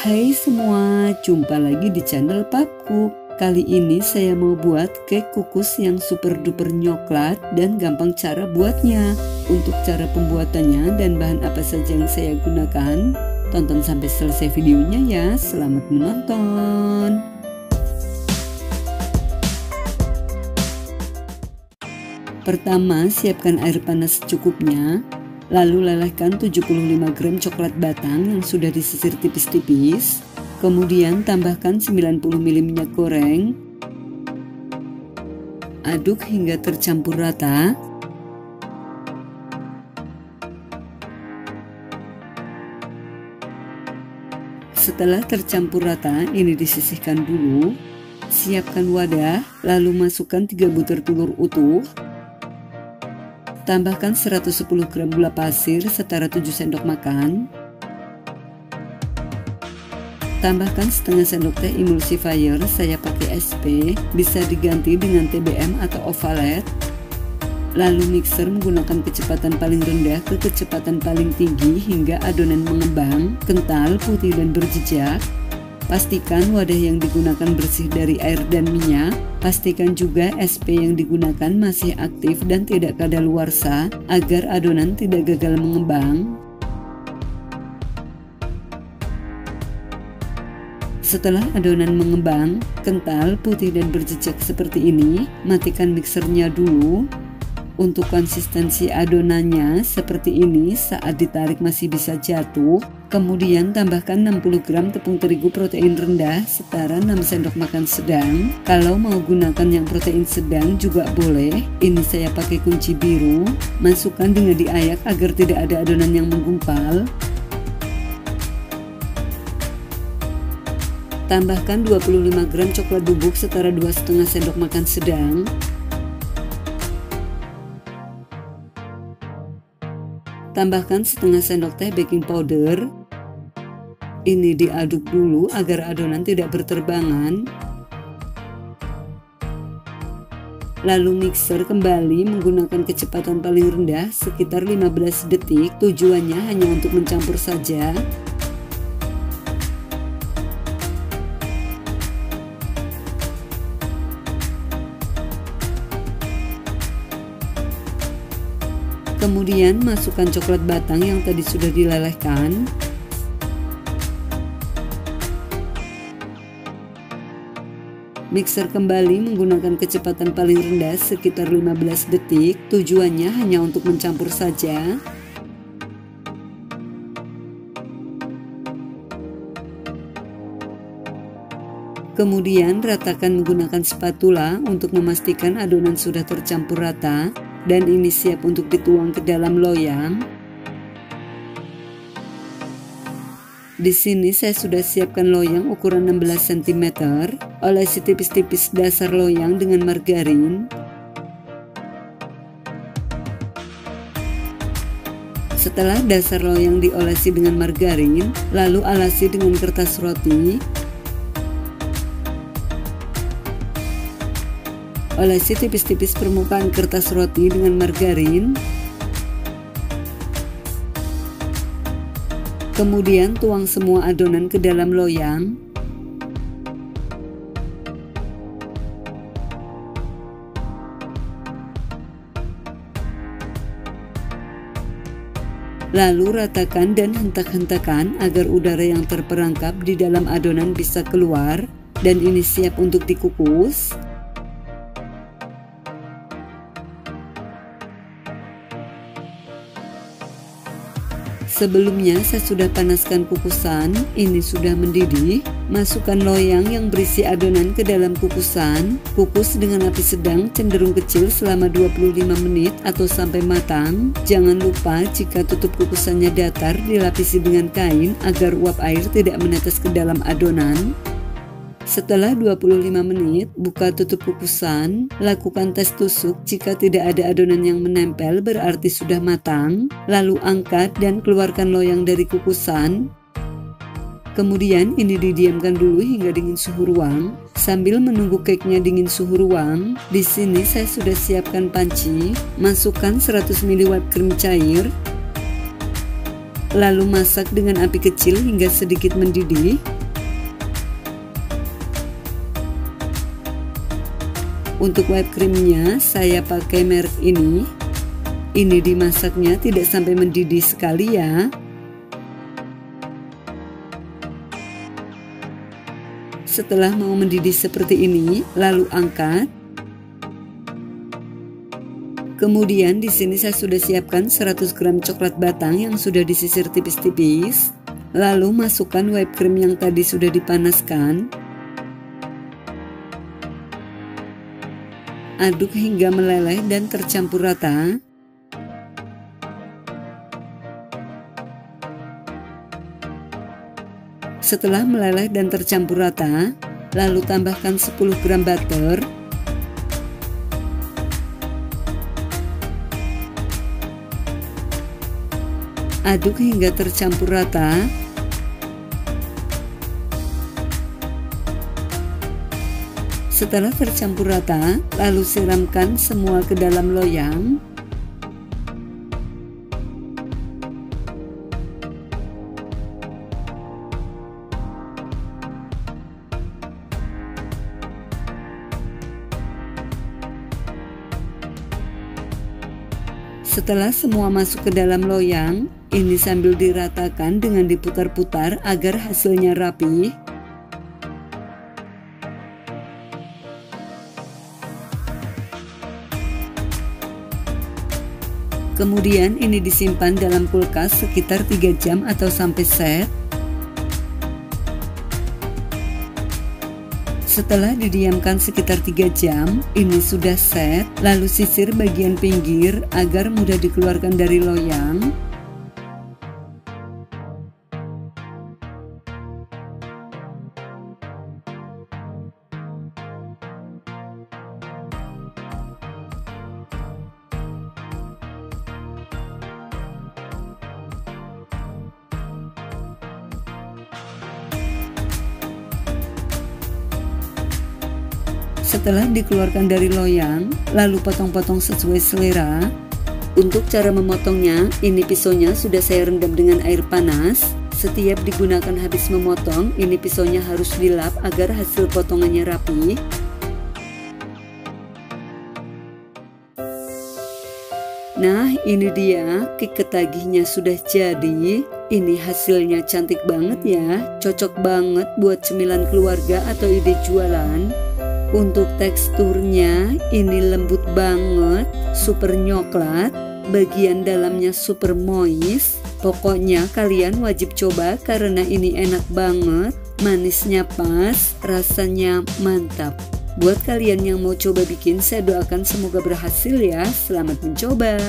Hai semua, jumpa lagi di channel Papku. Kali ini saya mau buat cake kukus yang super duper nyoklat dan gampang cara buatnya. Untuk cara pembuatannya dan bahan apa saja yang saya gunakan, tonton sampai selesai videonya ya. Selamat menonton. Pertama, siapkan air panas secukupnya. Lalu lelehkan 75 gram coklat batang yang sudah disisir tipis-tipis. Kemudian tambahkan 90 ml minyak goreng. Aduk hingga tercampur rata. Setelah tercampur rata, ini disisihkan dulu. Siapkan wadah, lalu masukkan 3 butir telur utuh. Tambahkan 110 gram gula pasir setara 7 sendok makan. Tambahkan setengah sendok teh emulsifier, saya pakai SP, bisa diganti dengan TBM atau Ovalet. Lalu mixer menggunakan kecepatan paling rendah ke kecepatan paling tinggi hingga adonan mengembang, kental, putih dan berjejak. Pastikan wadah yang digunakan bersih dari air dan minyak. Pastikan juga SP yang digunakan masih aktif dan tidak kadaluarsa agar adonan tidak gagal mengembang. Setelah adonan mengembang, kental, putih dan berjejak seperti ini, matikan mixernya dulu. Untuk konsistensi adonannya seperti ini, saat ditarik masih bisa jatuh. Kemudian tambahkan 60 gram tepung terigu protein rendah setara 6 sendok makan sedang. Kalau mau gunakan yang protein sedang juga boleh. Ini saya pakai kunci biru. Masukkan dengan diayak agar tidak ada adonan yang menggumpal. Tambahkan 25 gram coklat bubuk setara 2,5 sendok makan sedang. Tambahkan setengah sendok teh baking powder. Ini diaduk dulu agar adonan tidak berterbangan. Lalu mixer kembali menggunakan kecepatan paling rendah sekitar 15 detik. Tujuannya hanya untuk mencampur saja. Kemudian masukkan coklat batang yang tadi sudah dilelehkan. Mixer kembali menggunakan kecepatan paling rendah sekitar 15 detik. Tujuannya hanya untuk mencampur saja. Kemudian ratakan menggunakan spatula untuk memastikan adonan sudah tercampur rata. Dan ini siap untuk dituang ke dalam loyang. Di sini saya sudah siapkan loyang ukuran 16 cm. Olesi tipis-tipis dasar loyang dengan margarin. Setelah dasar loyang diolesi dengan margarin, lalu alasi dengan kertas roti. Olesi tipis-tipis permukaan kertas roti dengan margarin. Kemudian tuang semua adonan ke dalam loyang. Lalu ratakan dan hentak-hentakan agar udara yang terperangkap di dalam adonan bisa keluar. Dan ini siap untuk dikukus. Sebelumnya saya sudah panaskan kukusan, ini sudah mendidih. Masukkan loyang yang berisi adonan ke dalam kukusan. Kukus dengan api sedang cenderung kecil selama 25 menit atau sampai matang. Jangan lupa jika tutup kukusannya datar, dilapisi dengan kain agar uap air tidak menetes ke dalam adonan. Setelah 25 menit, buka tutup kukusan, lakukan tes tusuk. Jika tidak ada adonan yang menempel berarti sudah matang. Lalu angkat dan keluarkan loyang dari kukusan. Kemudian ini didiamkan dulu hingga dingin suhu ruang. Sambil menunggu cake-nya dingin suhu ruang, di sini saya sudah siapkan panci. Masukkan 100 ml whipped cream cair. Lalu masak dengan api kecil hingga sedikit mendidih. Untuk whipped creamnya saya pakai merek ini. Ini dimasaknya tidak sampai mendidih sekali ya. Setelah mau mendidih seperti ini, lalu angkat. Kemudian di sini saya sudah siapkan 100 gram coklat batang yang sudah disisir tipis-tipis. Lalu masukkan whipped cream yang tadi sudah dipanaskan. Aduk hingga meleleh dan tercampur rata. Setelah meleleh dan tercampur rata, lalu tambahkan 10 gram butter. Aduk hingga tercampur rata. Setelah tercampur rata, lalu siramkan semua ke dalam loyang. Setelah semua masuk ke dalam loyang, ini sambil diratakan dengan diputar-putar agar hasilnya rapi. Kemudian ini disimpan dalam kulkas sekitar 3 jam atau sampai set. Setelah didiamkan sekitar 3 jam, ini sudah set. Lalu sisir bagian pinggir agar mudah dikeluarkan dari loyang. Setelah dikeluarkan dari loyang, lalu potong-potong sesuai selera. Untuk cara memotongnya, ini pisaunya sudah saya rendam dengan air panas. Setiap digunakan habis memotong, ini pisaunya harus dilap agar hasil potongannya rapi. Nah, ini dia cake ketagihnya sudah jadi. Ini hasilnya cantik banget ya, cocok banget buat cemilan keluarga atau ide jualan. Untuk teksturnya ini lembut banget, super nyoklat, bagian dalamnya super moist. Pokoknya kalian wajib coba karena ini enak banget, manisnya pas, rasanya mantap. Buat kalian yang mau coba bikin, saya doakan semoga berhasil ya. Selamat mencoba.